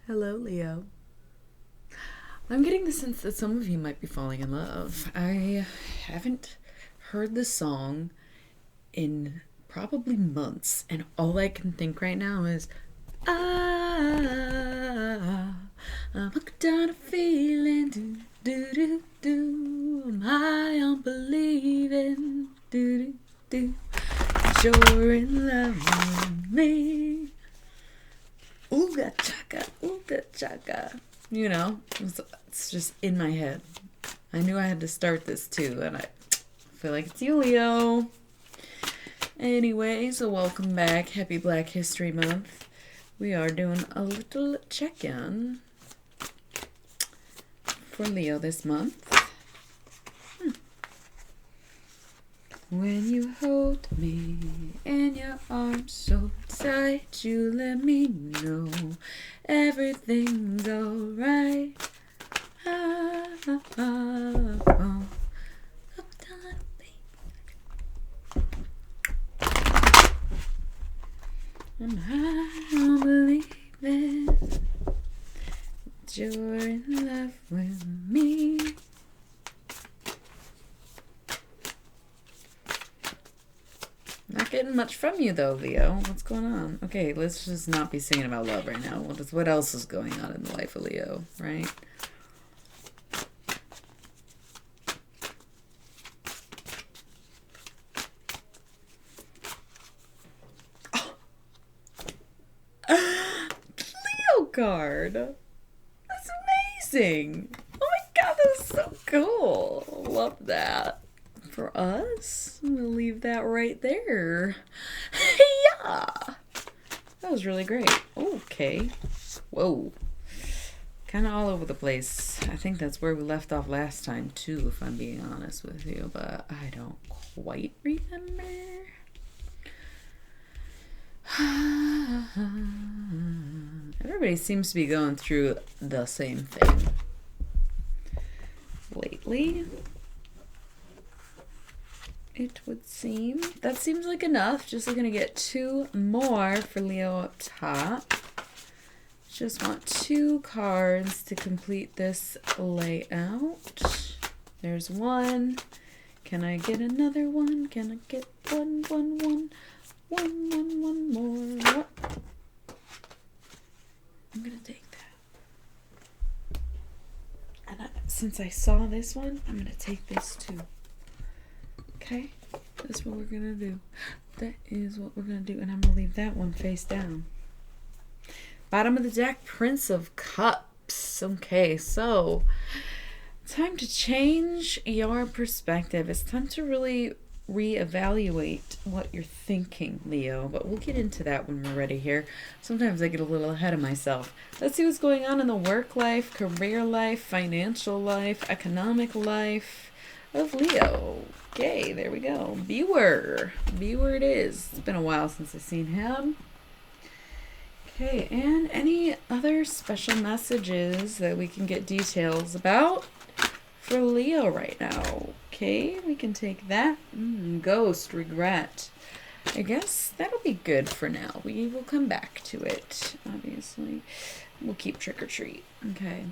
Hello, Leo. I'm getting the sense that some of you might be falling in love. I haven't heard the song in probably months, and all I can think right now is, ah, I'm hooked on a feeling, do do do do. I'm high on believing, do do do. You're in love with me. Ooga chaka, ooga chaka. It's just in my head. I knew I had to start this too, and I feel like it's you, Leo. Anyway, so welcome back. Happy Black History Month. We are doing a little check-in for Leo this month. When you hold me in your arms so tight, you let me know everything's alright. Ah, ah, ah, ah. And I don't believe it. You're in love with me. Not getting much from you though, Leo. What's going on? Okay, let's just not be singing about love right now. What else is going on in the life of Leo, right? Oh. Leo card. That's amazing. Oh my god, that's so cool. Love that. For us, I'm gonna leave that right there. Yeah, that was really great. Okay, whoa, kind of all over the place. I think that's where we left off last time too, if I'm being honest with you, but I don't quite remember. Everybody seems to be going through the same thing lately, it would seem. That seems like enough. Just looking to get two more for Leo up top. Just want two cards to complete this layout. There's one. Can I get another one? Can I get one more? I'm gonna take that. And since I saw this one, I'm gonna take this too. Okay, that's what we're gonna do. That is what we're gonna do, and I'm gonna leave that one face down. Bottom of the deck, Prince of Cups. Okay, so time to change your perspective. It's time to really reevaluate what you're thinking, Leo, but we'll get into that when we're ready here. Sometimes I get a little ahead of myself. Let's see what's going on in the work life, career life, financial life, economic life of Leo. Okay, there we go. Viewer it is. It's been a while since I've seen him. Okay, and any other special messages that we can get details about for Leo right now? Okay, we can take that. Ghost, regret. I guess that'll be good for now. We will come back to it, obviously. We'll keep trick or treat. Okay.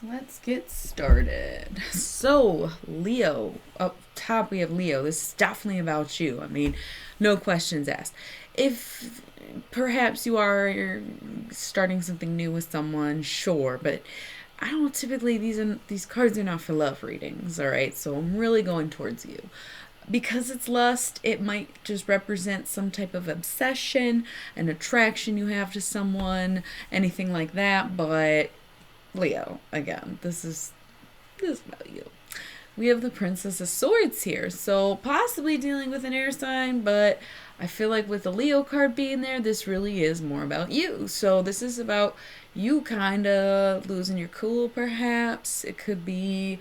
Let's get started. So, Leo. Up top we have Leo. This is definitely about you. I mean, no questions asked. If perhaps you are starting something new with someone, sure, but I don't typically, these cards are not for love readings, all right? So I'm really going towards you. Because it's lust, it might just represent some type of obsession, an attraction you have to someone, anything like that, but Leo, again, this is about you. We have the Princess of Swords here, so possibly dealing with an air sign, but I feel like with the Leo card being there, this really is more about you. So this is about you kind of losing your cool, perhaps. It could be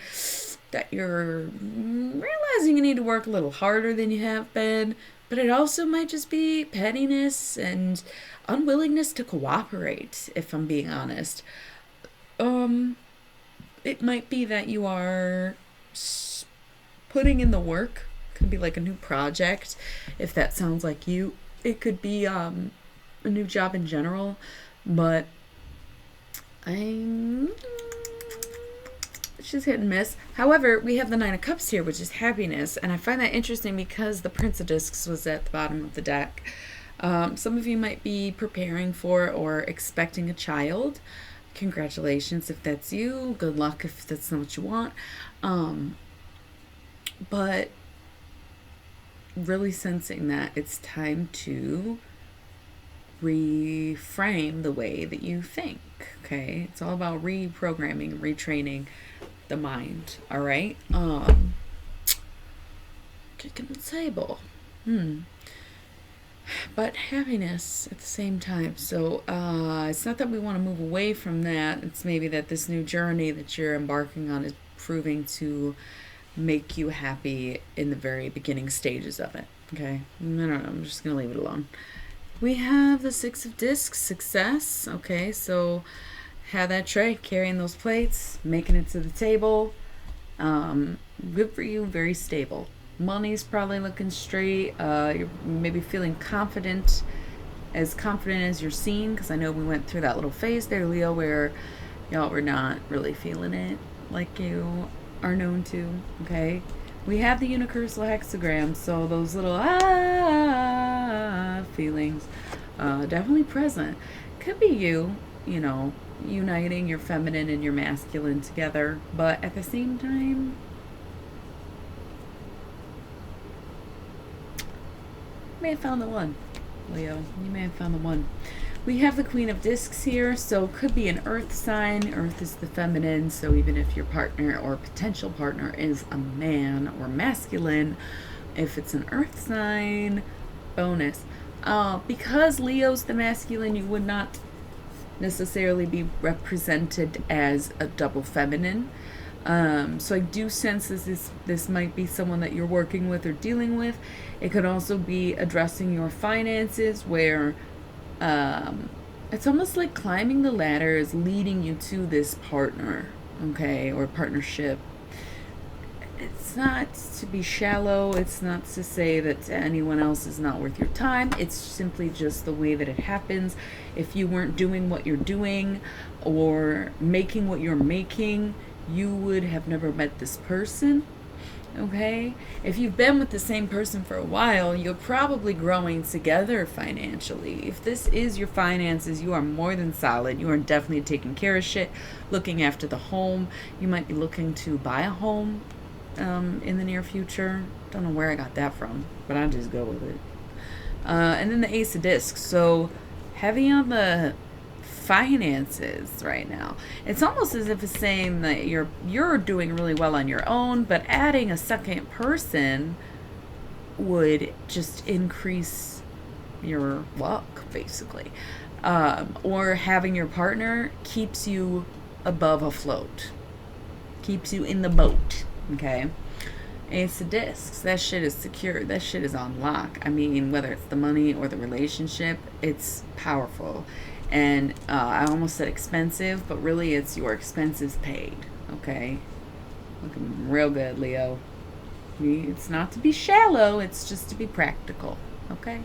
that you're realizing you need to work a little harder than you have been, but it also might just be pettiness and unwillingness to cooperate, if I'm being honest. It might be that you are putting in the work. Could be like a new project, if that sounds like you. It could be a new job in general, but it's just hit and miss. However, we have the Nine of Cups here, which is happiness, and I find that interesting because the Prince of Discs was at the bottom of the deck. Some of you might be preparing for or expecting a child. Congratulations if that's you. Good luck if that's not what you want. But really sensing that it's time to reframe the way that you think. Okay, it's all about reprogramming, retraining the mind. All right. Kicking the table. But happiness at the same time. So it's not that we want to move away from that. It's maybe that this new journey that you're embarking on is proving to make you happy in the very beginning stages of it. Okay, I don't know. I'm just gonna leave it alone. We have the Six of Discs, success. Okay, so have that tray, carrying those plates, making it to the table. Good for you, very stable. Money's probably looking straight. You're maybe feeling confident as you're seen, because I know we went through that little phase there, Leo, where y'all were not really feeling it like you are known to. Okay, we have the universal hexagram, so those little feelings definitely present. Could be you know, uniting your feminine and your masculine together, but at the same time, you may have found the one, Leo. You may have found the one. We have the Queen of Discs here, so it could be an earth sign. Earth is the feminine, so even if your partner or potential partner is a man or masculine, if it's an earth sign, bonus. Because Leo's the masculine, you would not necessarily be represented as a double feminine. So I do sense this might be someone that you're working with or dealing with. It could also be addressing your finances, where it's almost like climbing the ladder is leading you to this partner, okay, or partnership. It's not to be shallow. It's not to say that anyone else is not worth your time. It's simply just the way that it happens. If you weren't doing what you're doing or making what you're making, you would have never met this person. Okay? If you've been with the same person for a while, you're probably growing together financially. If this is your finances, you are more than solid. You are definitely taking care of shit, looking after the home. You might be looking to buy a home in the near future. Don't know where I got that from, but I'll just go with it. And then the Ace of Discs. So heavy on the finances right now. It's almost as if it's saying that you're doing really well on your own, but adding a second person would just increase your luck, basically. Or having your partner keeps you above afloat, keeps you in the boat. Okay, Ace of Discs, that shit is secure. That shit is on lock. I mean, whether it's the money or the relationship, it's powerful. And I almost said expensive, but really it's your expenses paid. Okay, looking real good, Leo. It's not to be shallow, it's just to be practical. Okay,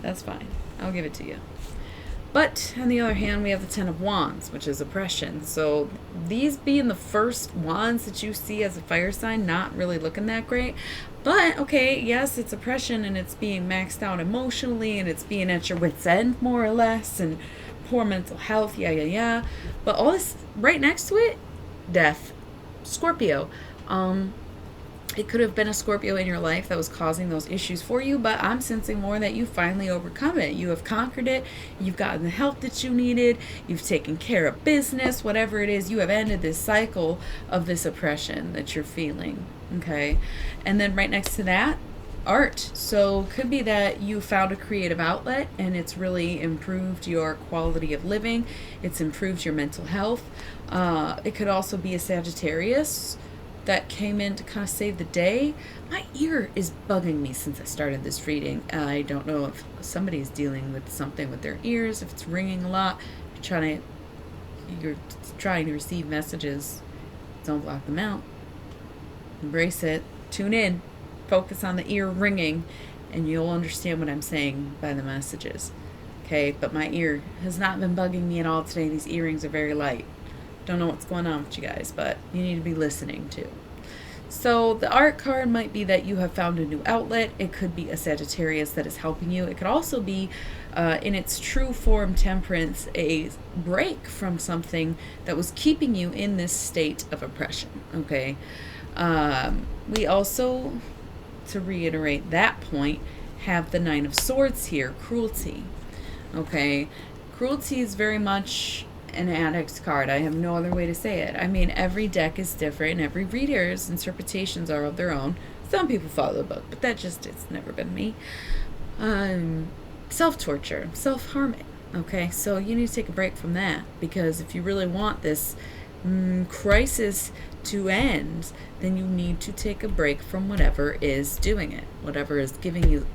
that's fine. I'll give it to you. But on the other hand, we have the Ten of Wands, which is oppression. So these being the first wands that you see as a fire sign, not really looking that great. But, okay, yes, it's oppression, and it's being maxed out emotionally, and it's being at your wit's end, more or less, and poor mental health, yeah. But all this, right next to it, death. Scorpio. It could have been a Scorpio in your life that was causing those issues for you, but I'm sensing more that you finally overcome it. You have conquered it. You've gotten the help that you needed. You've taken care of business, whatever it is. You have ended this cycle of this oppression that you're feeling, okay? And then right next to that, art. So could be that you found a creative outlet and it's really improved your quality of living. It's improved your mental health. It could also be a Sagittarius that came in to kind of save the day. My ear is bugging me since I started this reading. I don't know if somebody's dealing with something with their ears, if it's ringing a lot. You're trying to receive messages. Don't block them out. Embrace it. Tune in. Focus on the ear ringing, and you'll understand what I'm saying by the messages. okay? But my ear has not been bugging me at all today. These earrings are very light. Don't know what's going on with you guys, but you need to be listening too. So the art card might be that you have found a new outlet. It could be a Sagittarius that is helping you. It could also be, in its true form, Temperance, a break from something that was keeping you in this state of oppression, okay? We also, to reiterate that point, have the Nine of Swords here, cruelty, okay? Cruelty is very much an addict's card. I have no other way to say it. I mean, every deck is different. Every reader's interpretations are of their own. Some people follow the book, but it's never been me. Self-torture, self-harming. Okay, so you need to take a break from that, because if you really want this crisis to end, then you need to take a break from whatever is doing it. Whatever is giving you...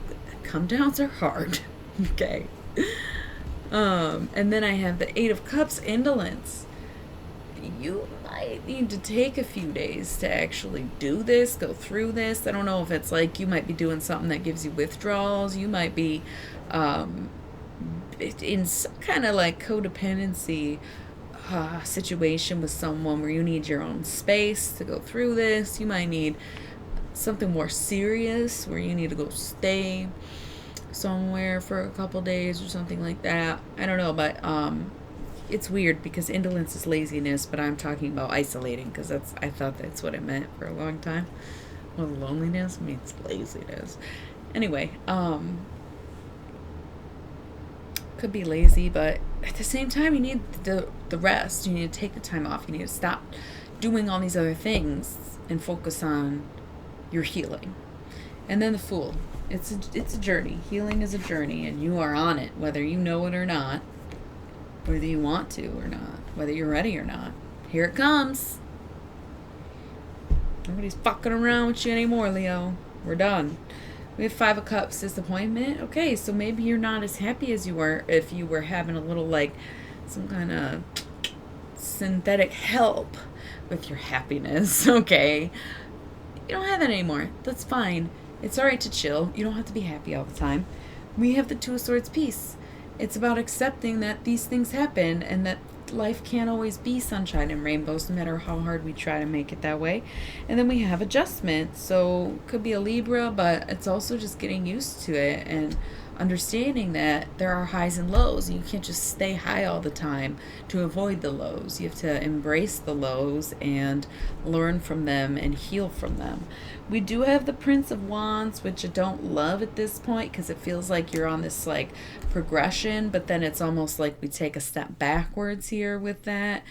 Come downs are hard. Okay. And then I have the Eight of Cups, indolence. You might need to take a few days to actually do this, go through this. I don't know if it's like you might be doing something that gives you withdrawals. You might be in some kind of like codependency situation with someone where you need your own space to go through this. You might need something more serious where you need to go stay somewhere for a couple days or something like that. I don't know, but it's weird because indolence is laziness, but I'm talking about isolating because I thought that's what it meant for a long time. Well, loneliness means laziness. Anyway, could be lazy, but at the same time you need the rest. You need to take the time off. You need to stop doing all these other things and focus on your healing. And then the Fool. It's a journey. Healing is a journey, and you are on it, whether you know it or not, whether you want to or not, whether you're ready or not. Here it comes. Nobody's fucking around with you anymore, Leo. We're done. We have Five of Cups, disappointment. Okay, so maybe you're not as happy as you were if you were having a little, like, some kind of synthetic help with your happiness, okay? You don't have that anymore. That's fine. It's alright to chill. You don't have to be happy all the time. We have the Two of Swords, peace. It's about accepting that these things happen and that life can't always be sunshine and rainbows no matter how hard we try to make it that way. And then we have adjustment. So it could be a Libra, but it's also just getting used to it and understanding that there are highs and lows. You can't just stay high all the time to avoid the lows. You have to embrace the lows and learn from them and heal from them. We do have the Prince of Wands, which I don't love at this point because it feels like you're on this like progression, but then it's almost like we take a step backwards here with that.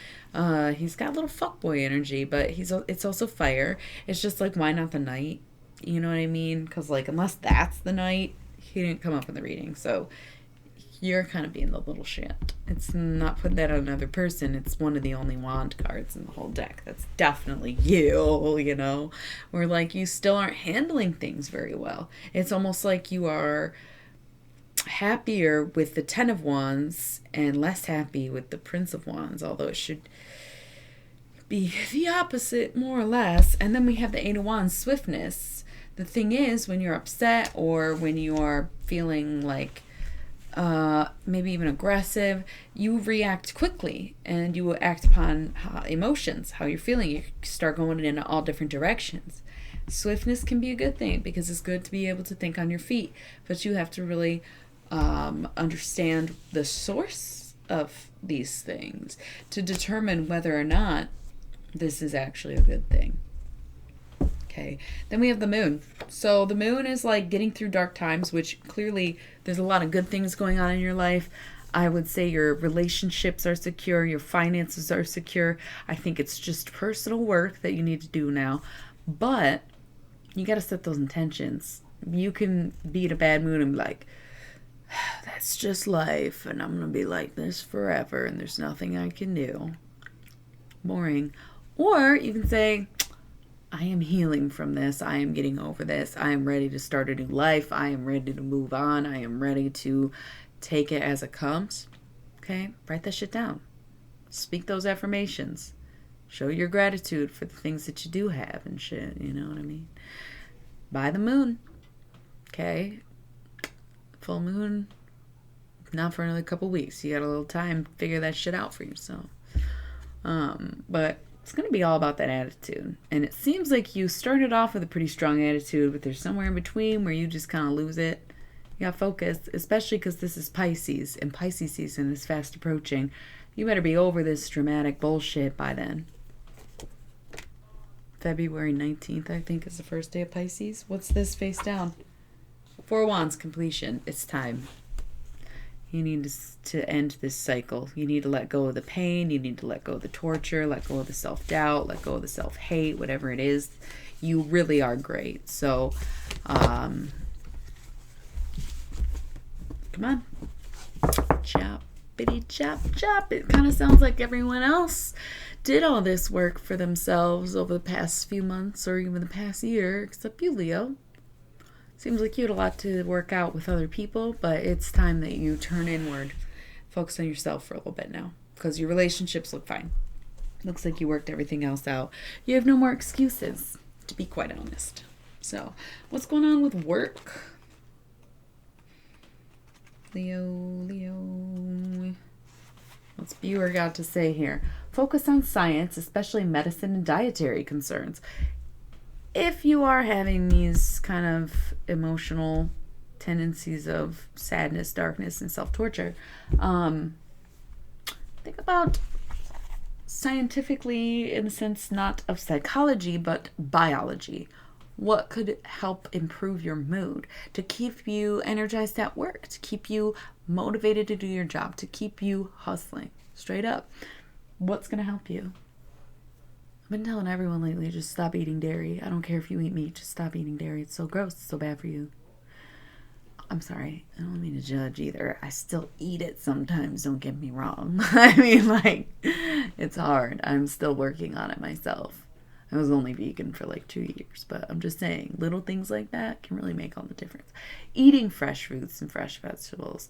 He's got a little fuckboy energy, but it's also fire. It's just like, why not the Knight? You know what I mean? Because like, unless that's the Knight, he didn't come up in the reading, so you're kind of being the little shit. It's not putting that on another person. It's one of the only wand cards in the whole deck. That's definitely you, you know? Where, like, you still aren't handling things very well. It's almost like you are happier with the Ten of Wands and less happy with the Prince of Wands, although it should be the opposite, more or less. And then we have the Eight of Wands, swiftness. The thing is, when you're upset or when you are feeling like maybe even aggressive, you react quickly and you will act upon emotions, how you're feeling. You start going in all different directions. Swiftness can be a good thing because it's good to be able to think on your feet, but you have to really understand the source of these things to determine whether or not this is actually a good thing. Okay, then we have the Moon. So the Moon is like getting through dark times, which clearly there's a lot of good things going on in your life. I would say your relationships are secure, your finances are secure. I think it's just personal work that you need to do now. But you got to set those intentions. You can be in a bad mood and be like, that's just life, and I'm going to be like this forever, and there's nothing I can do. Boring. Or you can say, I am healing from this. I am getting over this. I am ready to start a new life. I am ready to move on. I am ready to take it as it comes. Okay? Write that shit down. Speak those affirmations. Show your gratitude for the things that you do have and shit. You know what I mean? By the moon. Okay? Full moon. not for another couple weeks. You got a little time to figure that shit out for yourself. But it's going to be all about that attitude. And it seems like you started off with a pretty strong attitude, but there's somewhere in between where you just kind of lose it. You got focus, especially because this is Pisces, and Pisces season is fast approaching. You better be over this dramatic bullshit by then. February 19th, I think, is the first day of Pisces. What's this face down? 4 of Wands, completion. It's time. You need to end this cycle. You need to let go of the pain. You need to let go of the torture, let go of the self-doubt, let go of the self-hate, whatever it is. You really are great. So, come on. Choppity chop chop. It kind of sounds like everyone else did all this work for themselves over the past few months or even the past year, except you, Leo. Seems like you had a lot to work out with other people, but it's time that you turn inward. Focus on yourself for a little bit now, because your relationships look fine. Looks like you worked everything else out. You have no more excuses, to be quite honest. So, what's going on with work? Leo. What's viewer got to say here? Focus on science, especially medicine and dietary concerns. If you are having these kind of emotional tendencies of sadness, darkness, and self-torture, think about scientifically, in a sense, not of psychology, but biology. What could help improve your mood, to keep you energized at work, to keep you motivated to do your job, to keep you hustling? Straight up. What's going to help you? I've been telling everyone lately, just stop eating dairy. I don't care if you eat meat, just stop eating dairy. It's so gross. It's so bad for you. I'm sorry. I don't mean to judge either. I still eat it sometimes, don't get me wrong. I mean, like, it's hard. I'm still working on it myself. I was only vegan for like 2 years, but I'm just saying, little things like that can really make all the difference. Eating fresh fruits and fresh vegetables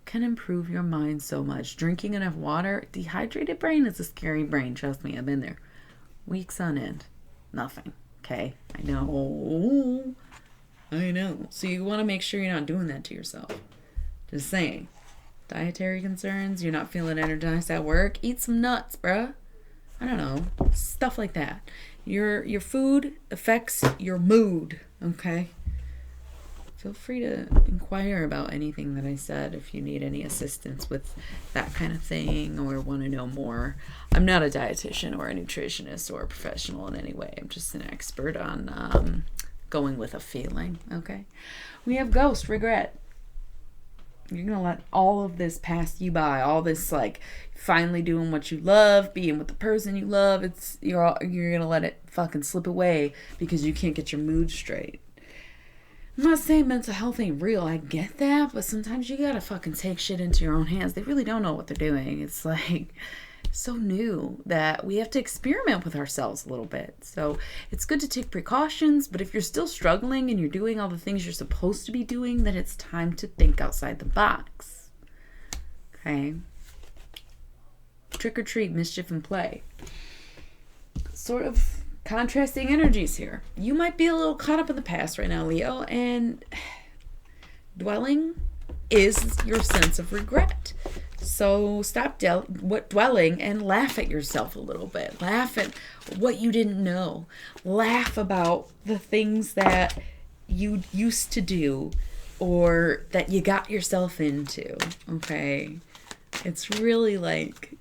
can improve your mind so much. Drinking enough water. Dehydrated brain is a scary brain. Trust me, I've been there. Weeks on end. Nothing. Okay? I know. So you want to make sure you're not doing that to yourself. Just saying. Dietary concerns. You're not feeling energized at work. Eat some nuts, bruh. I don't know. Stuff like that. Your food affects your mood. Okay? Feel free to inquire about anything that I said if you need any assistance with that kind of thing or want to know more. I'm not a dietitian or a nutritionist or a professional in any way. I'm just an expert on going with a feeling, okay? We have ghost, regret. You're going to let all of this pass you by. All this, like, finally doing what you love, being with the person you love. You're going to let it fucking slip away because you can't get your mood straight. I'm not saying mental health ain't real. I get that. But sometimes you got to fucking take shit into your own hands. They really don't know what they're doing. It's like so new that we have to experiment with ourselves a little bit. So it's good to take precautions, but if you're still struggling and you're doing all the things you're supposed to be doing, then it's time to think outside the box. Okay? Trick or treat, mischief, and play. Sort of contrasting energies here. You might be a little caught up in the past right now, Leo, and dwelling is your sense of regret. So stop dwelling and laugh at yourself a little bit. Laugh at what you didn't know. Laugh about the things that you used to do or that you got yourself into. Okay? It's really like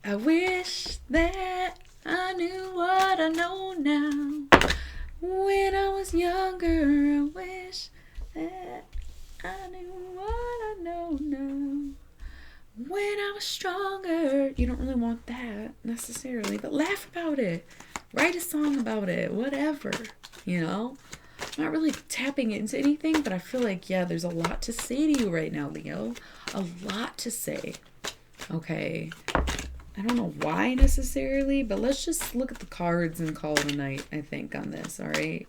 I wish that I knew what I know now. When I was younger, I wish that I knew what I know now. When I was stronger. You don't really want that necessarily, but laugh about it. Write a song about it. Whatever. You know? I'm not really tapping into anything, but I feel like, yeah, there's a lot to say to you right now, Leo. A lot to say. Okay. I don't know why necessarily, but let's just look at the cards and call it a night, I think, on this, alright?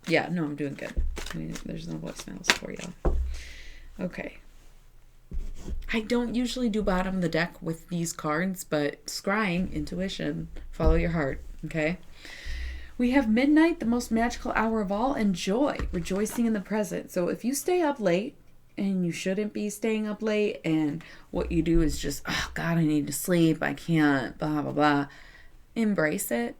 Yeah, no, I'm doing good. I mean, there's no voicemails for you. Okay. I don't usually do bottom of the deck with these cards, but scrying, intuition, follow your heart, okay? We have midnight, the most magical hour of all, and joy, rejoicing in the present. So if you stay up late, and you shouldn't be staying up late, and what you do is just, oh God, I need to sleep, I can't, blah, blah, blah. Embrace it.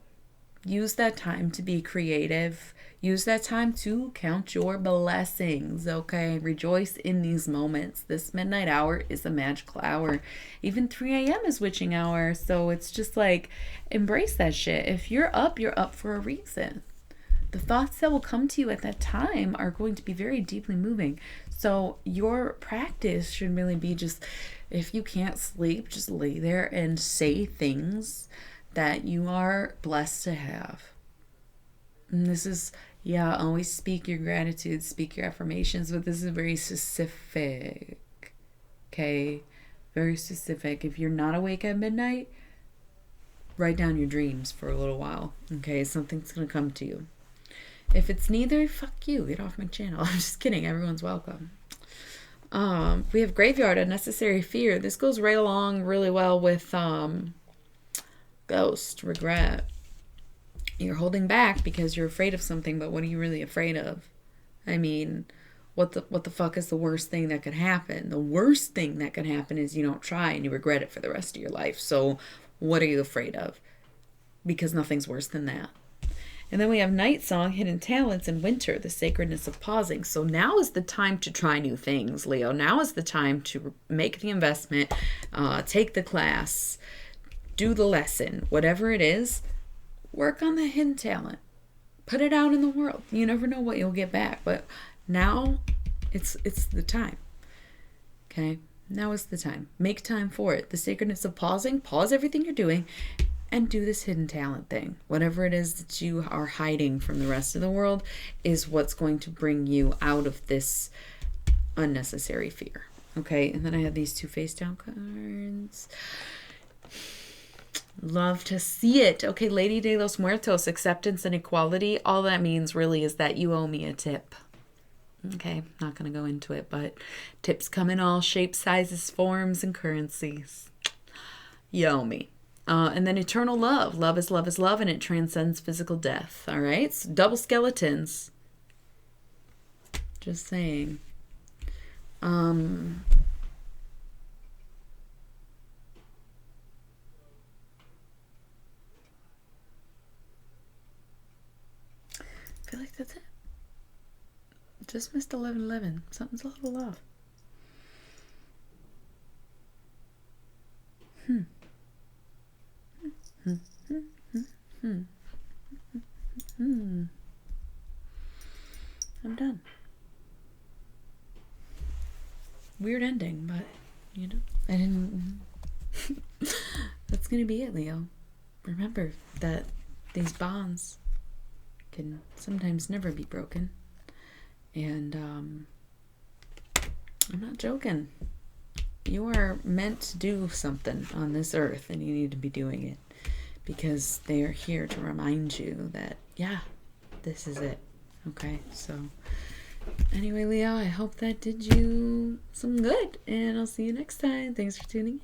Use that time to be creative. Use that time to count your blessings, okay? Rejoice in these moments. This midnight hour is a magical hour. Even 3 a.m. is witching hour. So it's just like, embrace that shit. If you're up for a reason. The thoughts that will come to you at that time are going to be very deeply moving. So your practice should really be just, if you can't sleep, just lay there and say things that you are blessed to have. And this is, always speak your gratitude, speak your affirmations, but this is very specific. Okay? Very specific. If you're not awake at midnight, write down your dreams for a little while. Okay? Something's going to come to you. If it's neither, fuck you. Get off my channel. I'm just kidding. Everyone's welcome. We have graveyard, unnecessary fear. This goes right along really well with ghost, regret. You're holding back because you're afraid of something, but what are you really afraid of? I mean, what the fuck is the worst thing that could happen? The worst thing that could happen is you don't try and you regret it for the rest of your life. So what are you afraid of? Because nothing's worse than that. And then we have Night Song, Hidden Talents, and Winter, the sacredness of pausing. So now is the time to try new things, Leo. Now is the time to make the investment, take the class, do the lesson, whatever it is. Work on the hidden talent. Put it out in the world. You never know what you'll get back. But now it's the time. Okay? Now is the time. Make time for it. The sacredness of pausing. Pause everything you're doing and do this hidden talent thing. Whatever it is that you are hiding from the rest of the world is what's going to bring you out of this unnecessary fear. Okay? And then I have these 2 face down cards. Love to see it. Okay, Lady de los Muertos, acceptance and equality. All that means really is that you owe me a tip. Okay, not going to go into it, but tips come in all shapes, sizes, forms, and currencies. You owe me. And then eternal love. Love is love is love, and it transcends physical death. All right, so double skeletons. Just saying. I feel like that's it. Just missed 11:11. Something's a little off. I'm done. Weird ending, but you know, I didn't. That's gonna be it, Leo. Remember that these bonds can sometimes never be broken. And I'm not joking. You are meant to do something on this earth, and you need to be doing it because they are here to remind you that, yeah, this is it. Okay, so anyway, Leo, I hope that did you some good, and I'll see you next time. Thanks for tuning in.